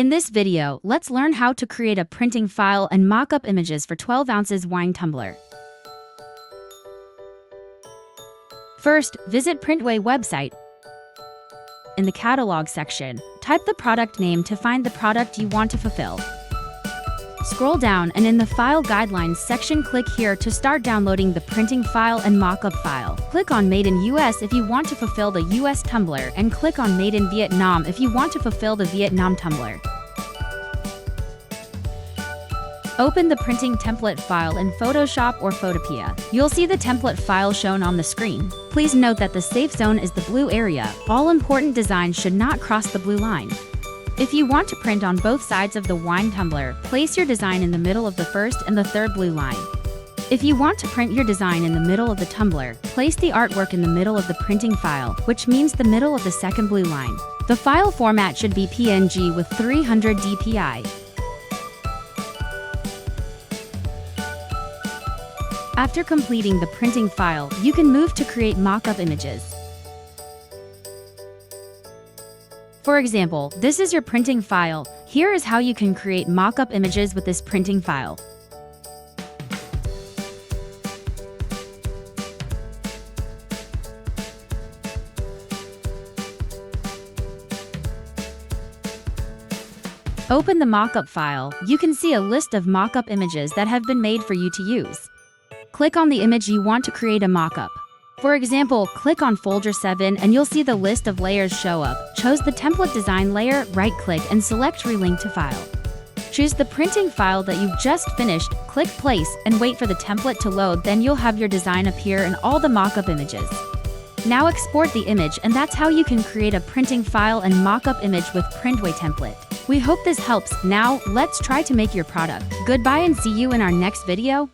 In this video, let's learn how to create a printing file and mock-up images for 12 ounces wine tumbler. First, visit Printway website. In the catalog section, type the product name to find the product you want to fulfill. Scroll down and in the File Guidelines section click here to start downloading the printing file and mock-up file. Click on Made in US if you want to fulfill the US tumbler and click on Made in Vietnam if you want to fulfill the Vietnam tumbler. Open the printing template file in Photoshop or Photopea. You'll see the template file shown on the screen. Please note that the safe zone is the blue area. All important designs should not cross the blue line. If you want to print on both sides of the wine tumbler, place your design in the middle of the first and the third blue line. If you want to print your design in the middle of the tumbler, place the artwork in the middle of the printing file, which means the middle of the second blue line. The file format should be PNG with 300 dpi. After completing the printing file, you can move to create mock-up images. For example, this is your printing file. Here is how you can create mock-up images with this printing file. Open the mock-up file. You can see a list of mock-up images that have been made for you to use. Click on the image you want to create a mock-up. For example, click on folder 7 and you'll see the list of layers show up. Choose the template design layer, right-click and select Relink to File. Choose the printing file that you've just finished, click Place, and wait for the template to load, then you'll have your design appear in all the mock-up images. Now export the image, and that's how you can create a printing file and mock-up image with Printway template. We hope this helps. Now, let's try to make your product. Goodbye and see you in our next video.